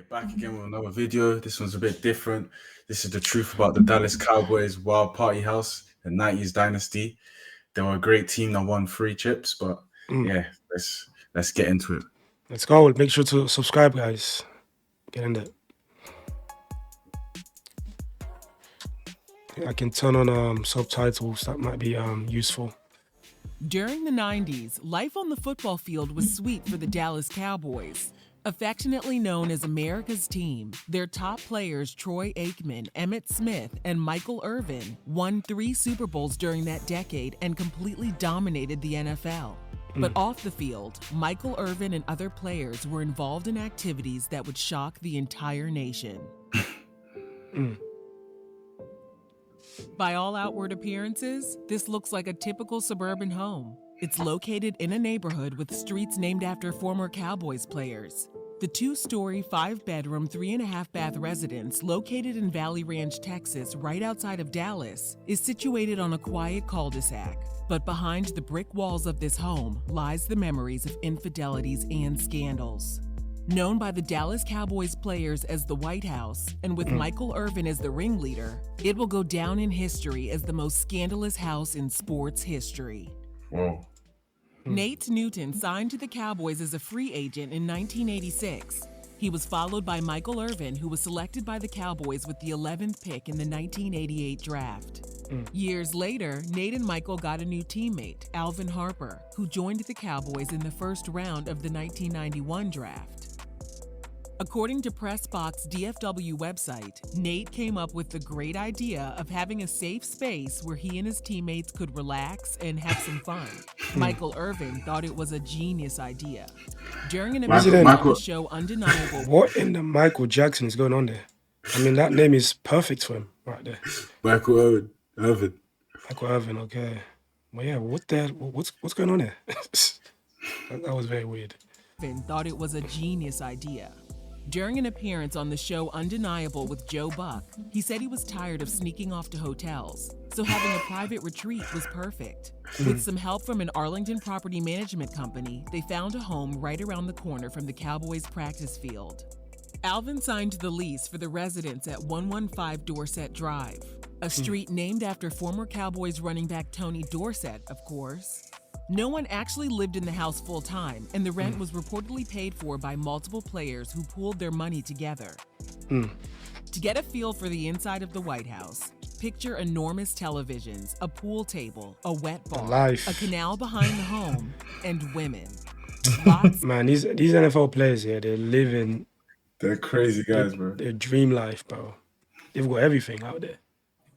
Back again with another video. This one's a bit different. This is the truth about the Dallas Cowboys Wild Party House, the 90s Dynasty. They were a great team that won 3 chips, but Mm. yeah, let's get into it. Let's go. Make sure to subscribe, guys. Get in there. I can turn on subtitles. That might be useful. During the 90s, life on the football field was sweet for the Dallas Cowboys. Affectionately known as America's team, their top players Troy Aikman, Emmitt Smith, and Michael Irvin won 3 Super Bowls during that decade and completely dominated the NFL. But off the field, Michael Irvin and other players were involved in activities that would shock the entire nation. By all outward appearances, this looks like a typical suburban home. It's located in a neighborhood with streets named after former Cowboys players. The 2-story, 5-bedroom, 3.5-bath residence located in Valley Ranch, Texas, right outside of Dallas, is situated on a quiet cul-de-sac. But behind the brick walls of this home lies the memories of infidelities and scandals. Known by the Dallas Cowboys players as the White House, and with Michael Irvin as the ringleader, it will go down in history as the most scandalous house in sports history. Whoa. Nate Newton signed to the Cowboys as a free agent in 1986. He was followed by Michael Irvin, who was selected by the Cowboys with the 11th pick in the 1988 draft. Years later, Nate and Michael got a new teammate, Alvin Harper, who joined the Cowboys in the first round of the 1991 draft. According to PressBox DFW website, Nate came up with the great idea of having a safe space where he and his teammates could relax and have some fun. Michael Irvin thought it was a genius idea. During an appearance on the show Undeniable... What in the Michael Jackson is going on there? I mean, that name is perfect for him right there. Michael Irvin. Michael Irvin, okay. Well, yeah, what's going on there? That was very weird. Irvin thought it was a genius idea. During an appearance on the show Undeniable with Joe Buck, he said he was tired of sneaking off to hotels, so having a private retreat was perfect. With some help from an Arlington property management company, they found a home right around the corner from the Cowboys practice field. Alvin signed the lease for the residence at 115 Dorset Drive, a street named after former Cowboys running back Tony Dorsett, of course. No one actually lived in the house full-time, and the rent was reportedly paid for by multiple players who pooled their money together. To get a feel for the inside of the White House, picture enormous televisions, a pool table, a wet bar, a canal behind the home, and women. Man, these NFL players here, they're living... They're crazy guys, bro. Their dream life, bro. They've got everything out there.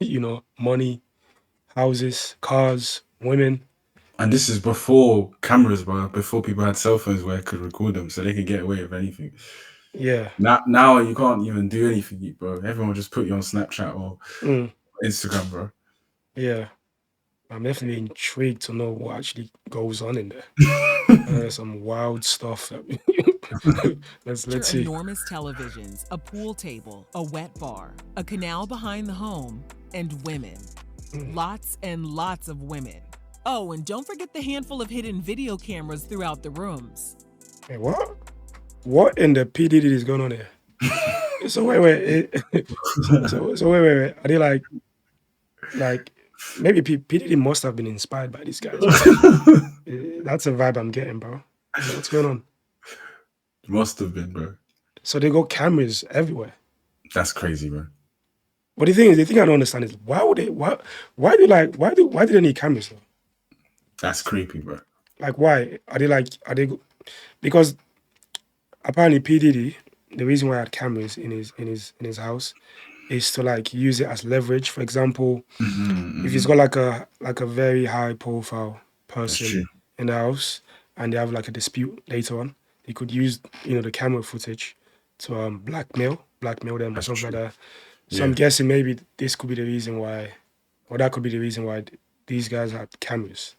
You know, money, houses, cars, women... And this is before cameras, bro. Before people had cell phones where they could record them, so they could get away with anything. Yeah. Now you can't even do anything, bro. Everyone will just put you on Snapchat or Instagram, bro. Yeah. I'm definitely intrigued to know what actually goes on in there. Some wild stuff. Let's see. Enormous televisions, a pool table, a wet bar, a canal behind the home, and women. Lots and lots of women. Oh, and don't forget the handful of hidden video cameras throughout the rooms. Hey, what? What in the PDD is going on here? So wait. So wait. Are they like maybe PDD must have been inspired by these guys. That's a vibe I'm getting, bro. What's going on? Must have been, bro. So they got cameras everywhere. That's crazy, bro. But the thing I don't understand is why do they need cameras though? That's creepy, bro. Like, why? Are they because apparently P. Diddy, the reason why he had cameras in his house is to like use it as leverage. For example, if he's got like a very high profile person in the house and they have like a dispute later on, he could use, the camera footage to blackmail them or something like that. So I'm guessing maybe this could be the reason why, or that could be the reason why these guys had cameras.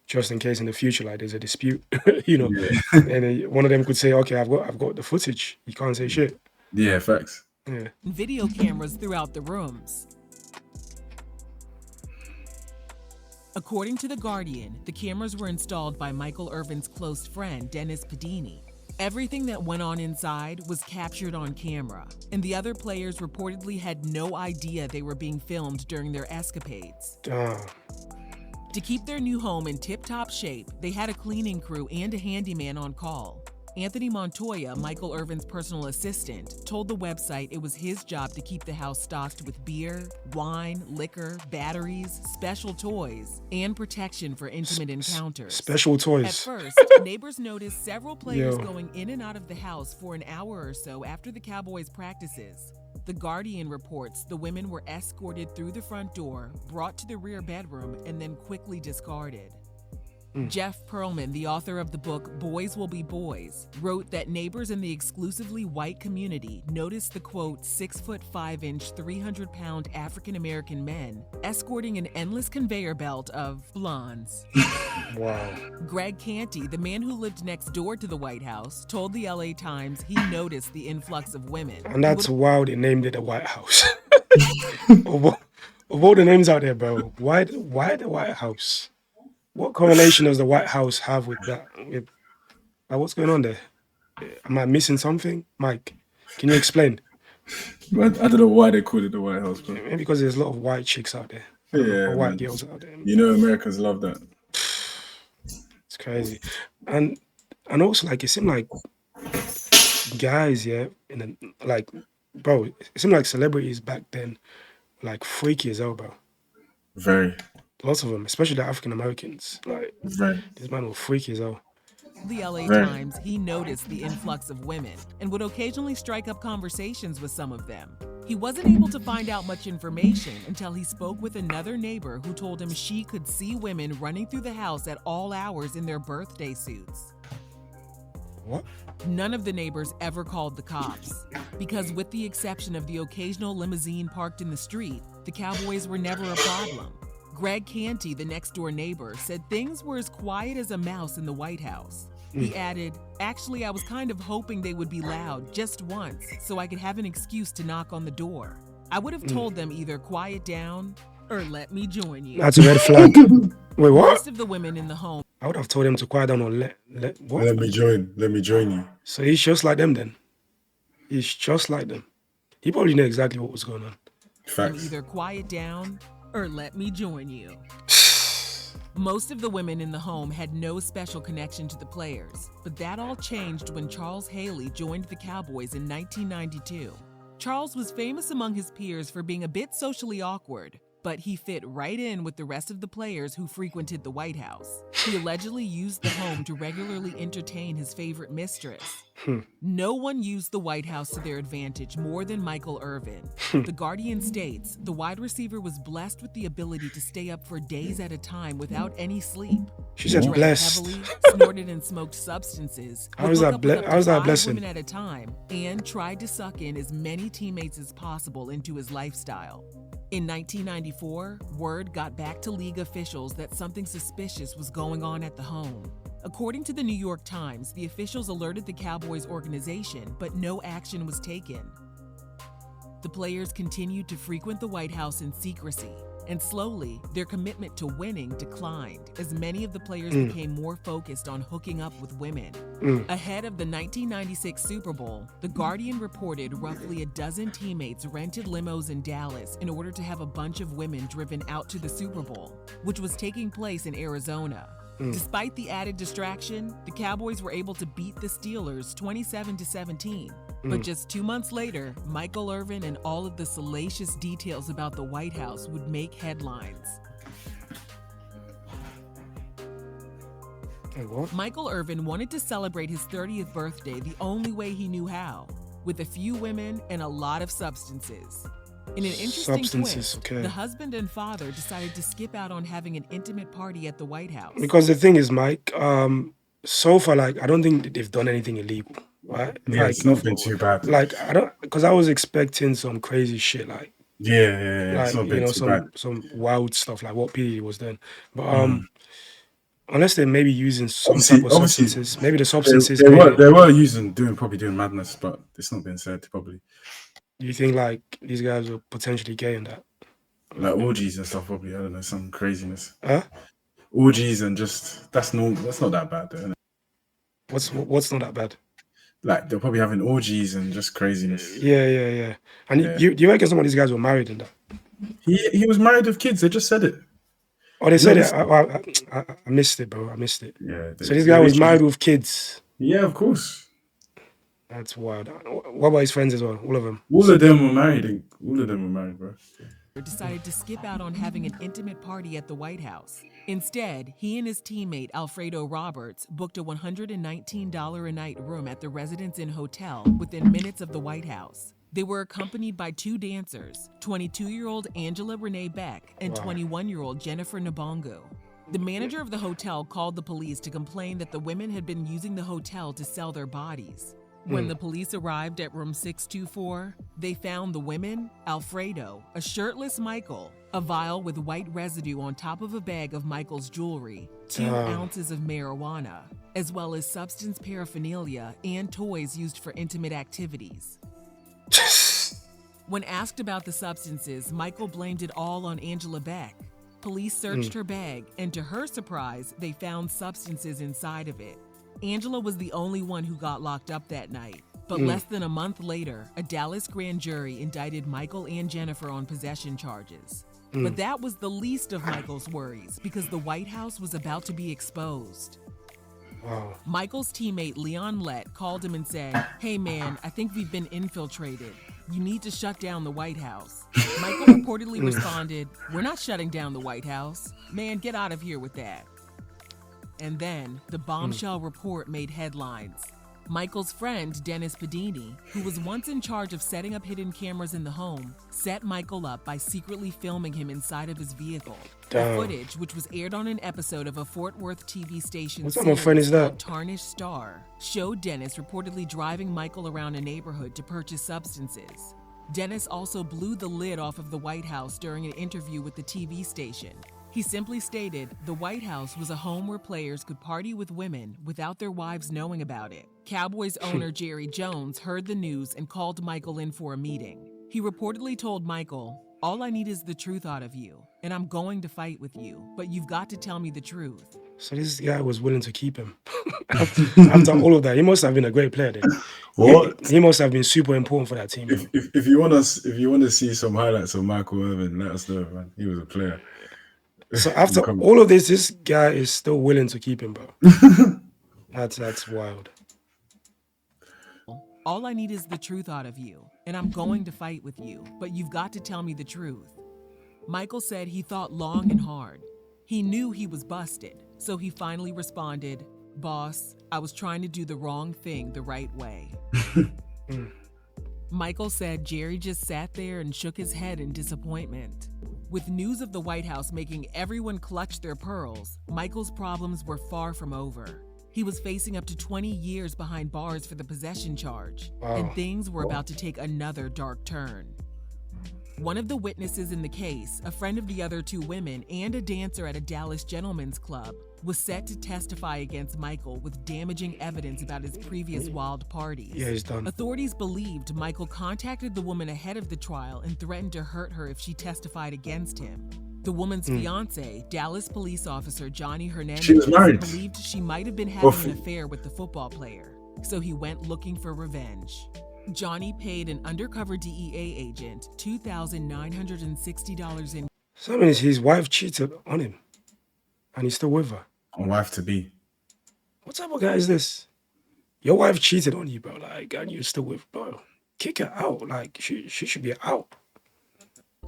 Just in case in the future, like there's a dispute, and one of them could say, "Okay, I've got the footage. You can't say shit." Yeah, facts. Yeah. Video cameras throughout the rooms. According to The Guardian, the cameras were installed by Michael Irvin's close friend, Dennis Padini. Everything that went on inside was captured on camera, and the other players reportedly had no idea they were being filmed during their escapades. To keep their new home in tip-top shape, they had a cleaning crew and a handyman on call. Anthony Montoya, Michael Irvin's personal assistant, told the website it was his job to keep the house stocked with beer, wine, liquor, batteries, special toys, and protection for intimate encounters. Special toys. At first, neighbors noticed several players going in and out of the house for an hour or so after the Cowboys' practices. The Guardian reports the women were escorted through the front door, brought to the rear bedroom, and then quickly discarded. Jeff Pearlman, the author of the book Boys Will Be Boys, wrote that neighbors in the exclusively white community noticed the quote 6'5", 300-pound African-American men escorting an endless conveyor belt of blondes. Wow. Greg Canty, the man who lived next door to the White House, told the LA Times he noticed the influx of women. And that's why they named it the White House. of all the names out there, bro, why the White House? What correlation does the White House have with that? What's going on there? Am I missing something? Mike, can you explain? I don't know why they call it the White House, bro. Maybe because there's a lot of white chicks out there. Yeah, or white girls out there. You know Americans love that. It's crazy. And also, like, it seemed like guys, bro, it seemed like celebrities back then, like, freaky as hell, bro. Very. Lots of them, especially the African Americans. Like, this man was freaky as hell. The LA Times, he noticed the influx of women and would occasionally strike up conversations with some of them. He wasn't able to find out much information until he spoke with another neighbor who told him she could see women running through the house at all hours in their birthday suits. What? None of the neighbors ever called the cops, because with the exception of the occasional limousine parked in the street, the Cowboys were never a problem. Greg Canty, the next-door neighbor, said things were as quiet as a mouse in the White House. He added, "Actually, I was kind of hoping they would be loud just once so I could have an excuse to knock on the door. I would have told them either quiet down or let me join you." That's a red flag. Wait, what? Most of the women in the home. I would have told him to quiet down or what? Let me join you. So he's just like them then. He's just like them. He probably knew exactly what was going on. Facts. Either quiet down or let me join you. Most of the women in the home had no special connection to the players, but that all changed when Charles Haley joined the Cowboys in 1992. Charles was famous among his peers for being a bit socially awkward, but he fit right in with the rest of the players who frequented the White House. He allegedly used the home to regularly entertain his favorite mistress. No one used the White House to their advantage more than Michael Irvin. The Guardian states the wide receiver was blessed with the ability to stay up for days at a time without any sleep. She said Drank blessed. heavily, snorted and smoked substances. How is that five blessing? women at a time, and tried to suck in as many teammates as possible into his lifestyle. In 1994, word got back to league officials that something suspicious was going on at the home. According to the New York Times, the officials alerted the Cowboys organization, but no action was taken. The players continued to frequent the White House in secrecy, and slowly, their commitment to winning declined as many of the players became more focused on hooking up with women. Ahead of the 1996 Super Bowl, The Guardian reported roughly a dozen teammates rented limos in Dallas in order to have a bunch of women driven out to the Super Bowl, which was taking place in Arizona. Despite the added distraction, the Cowboys were able to beat the Steelers 27-17. But just 2 months later, Michael Irvin and all of the salacious details about the White House would make headlines. What? Michael Irvin wanted to celebrate his 30th birthday the only way he knew how, with a few women and a lot of substances. In an interesting twist, the husband and father decided to skip out on having an intimate party at the White House. Because the thing is, Mike, so far, like, I don't think they've done anything illegal, right? Yeah, like, it's not been too bad. Like, because I was expecting some crazy shit, like, yeah, like, it's not been too bad. some wild stuff, like what P was doing. But unless they're maybe using some type of substances, maybe the substances they were probably doing madness, but it's not been said probably. Do you think like these guys were potentially gay in that? Like orgies and stuff, probably. I don't know, some craziness. Huh? Orgies and just that's not that bad, though, isn't it? What's not that bad? Like they're probably having orgies and just craziness. Yeah. And Yeah. do you reckon some of these guys were married and that? He was married with kids. They just said it. Oh, they You said know, it. I missed it, bro. I missed it. Yeah. So this guy was married with kids. Yeah, of course. That's wild. What about his friends as well? All of them. All of them were married. All of them were married, bro. Decided to skip out on having an intimate party at the White House. Instead, he and his teammate Alfredo Roberts booked a $119 a night room at the Residence Inn Hotel within minutes of the White House. They were accompanied by two dancers, 22-year-old Angela Renee Beck and 21-year-old Jennifer Nabongo. The manager of the hotel called the police to complain that the women had been using the hotel to sell their bodies. When the police arrived at room 624, they found the women, Alfredo, a shirtless Michael, a vial with white residue on top of a bag of Michael's jewelry, 2 ounces of marijuana, as well as substance paraphernalia and toys used for intimate activities. When asked about the substances, Michael blamed it all on Angela Beck. Police searched her bag, and to her surprise, they found substances inside of it. Angela was the only one who got locked up that night. But less than a month later, a Dallas grand jury indicted Michael and Jennifer on possession charges. But that was the least of Michael's worries because the White House was about to be exposed. Wow. Michael's teammate Leon Lett called him and said, "Hey man, I think we've been infiltrated. You need to shut down the White House." Michael reportedly responded, "We're not shutting down the White House. Man, get out of here with that." And then the bombshell report made headlines. Michael's friend, Dennis Padini, who was once in charge of setting up hidden cameras in the home, set Michael up by secretly filming him inside of his vehicle. The footage, which was aired on an episode of a Fort Worth TV station What type of friend is that? called Tarnished Star, showed Dennis reportedly driving Michael around a neighborhood to purchase substances. Dennis also blew the lid off of the White House during an interview with the TV station. He simply stated the White House was a home where players could party with women without their wives knowing about it. Cowboys owner Jerry Jones heard the news and called Michael in for a meeting. He reportedly told Michael, "All I need is the truth out of you, and I'm going to fight with you, but you've got to tell me the truth." So this guy was willing to keep him. After all of that, he must have been a great player then. What? He must have been super important for that team. Bro. If you want to see some highlights of Michael Irvin, let us know, man. He was a player. So after all of this guy is still willing to keep him, bro. That's wild. "All I need is the truth out of you, and I'm going to fight with you, but you've got to tell me the truth." Michael said he thought long and hard. He knew he was busted, so he finally responded, "Boss, I was trying to do the wrong thing the right way." Michael said Jerry just sat there and shook his head in disappointment. With news of the White House making everyone clutch their pearls, Michael's problems were far from over. He was facing up to 20 years behind bars for the possession charge, and things were about to take another dark turn. One of the witnesses in the case, a friend of the other two women and a dancer at a Dallas gentlemen's club, was set to testify against Michael with damaging evidence about his previous wild parties. Yeah, he's done. Authorities believed Michael contacted the woman ahead of the trial and threatened to hurt her if she testified against him. The woman's fiance, Dallas police officer Johnny Hernandez, She was married. believed she might have been having an affair with the football player, so he went looking for revenge. Johnny paid an undercover DEA agent $2,960 in. So that means his wife cheated on him, and he's still with her. A wife to be. What type of guy is this? Your wife cheated on you, bro. Like, and you're still with, bro. Kick her out. Like, she should be out.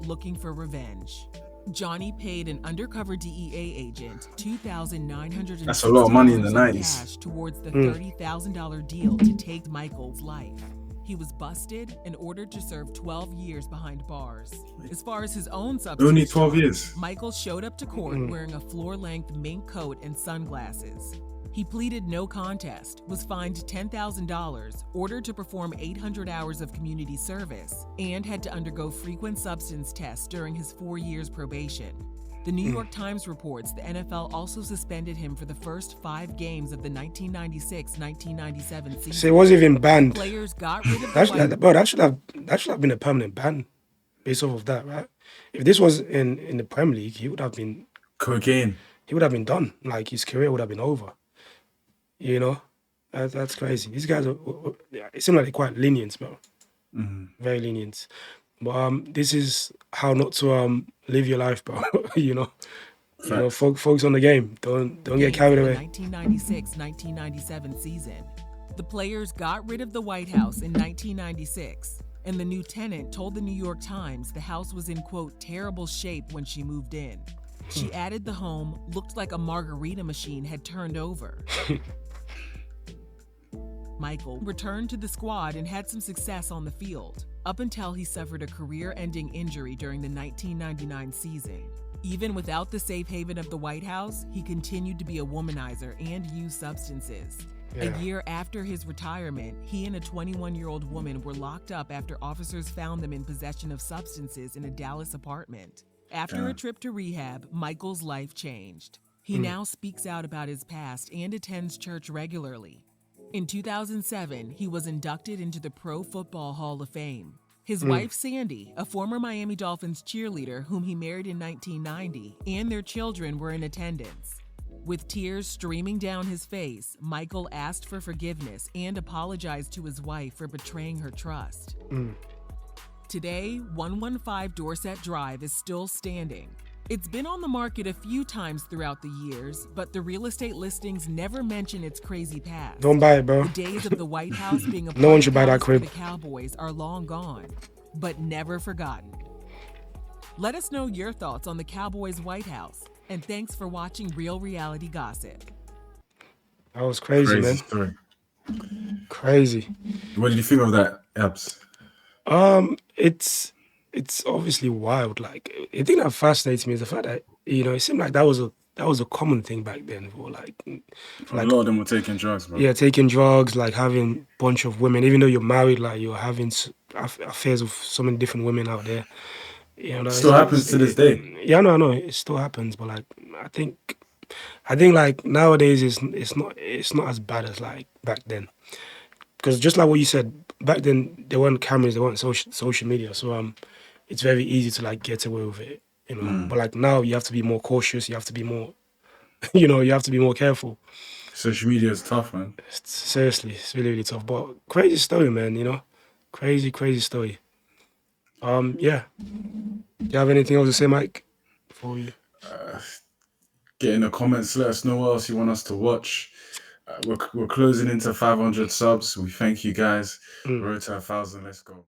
Looking for revenge. Johnny paid an undercover DEA agent $2,960 That's a lot of money in the 90s. cash towards the $30,000 deal to take Michael's life. He was busted and ordered to serve 12 years behind bars. As far as his own substance Only 12 charge, years. Michael showed up to court wearing a floor-length mink coat and sunglasses. He pleaded no contest, was fined $10,000, ordered to perform 800 hours of community service, and had to undergo frequent substance tests during his 4 years probation. The New York Times reports the NFL also suspended him for the first 5 games of the 1996-1997 season. So it wasn't even banned. Players got rid of That should have been a permanent ban based off of that, right? If this was in the Premier League, he would have been Cocaine. done. Like his career would have been over. You know? That's crazy. These guys are. Yeah, it seems like they're quite lenient, bro. Very lenient. But this is how not to live your life, bro. you know, Facts. focus on the game. Don't get carried away. 1996-1997 season. The players got rid of the White House in 1996, and the new tenant told the New York Times the house was in, quote, terrible shape when she moved in. She added the home looked like a margarita machine had turned over. Michael returned to the squad and had some success on the field, up until he suffered a career-ending injury during the 1999 season. Even without the safe haven of the White House, he continued to be a womanizer and use substances. Yeah. A year after his retirement, he and a 21-year-old woman were locked up after officers found them in possession of substances in a Dallas apartment. After a trip to rehab, Michael's life changed. He now speaks out about his past and attends church regularly. In 2007, he was inducted into the Pro Football Hall of Fame. His wife, Sandy, a former Miami Dolphins cheerleader whom he married in 1990, and their children were in attendance. With tears streaming down his face, Michael asked for forgiveness and apologized to his wife for betraying her trust. Today, 115 Dorset Drive is still standing. It's been on the market a few times throughout the years, but the real estate listings never mention its crazy past. Don't buy it, bro. The days of the White House being a No one should buy that for crib. the Cowboys are long gone, but never forgotten. Let us know your thoughts on the Cowboys' White House, and thanks for watching Real Reality Gossip. That was crazy, Crazy man. story. Crazy. What did you think of that, Abs? It's obviously wild. Like, the thing that fascinates me is the fact that it seemed like that was a common thing back then. For A lot of them were taking drugs, bro. yeah, taking drugs, like having a bunch of women, even though you're married, like you're having affairs with so many different women out there. Still happens to this day. Yeah, I know, it still happens, but like I think like nowadays it's not as bad as like back then. Because just like what you said, back then there weren't cameras, there weren't social media, so it's very easy to like get away with it, But like now you have to be more cautious, you have to be more, you have to be more careful. Social media is tough, man. Seriously, it's really, really tough. But crazy story, man, crazy, crazy story. Yeah. Do you have anything else to say, Mike? Before you? Get in the comments, let us know what else you want us to watch. We're closing into 500 subs. We thank you guys. Road to 1,000. Let's go.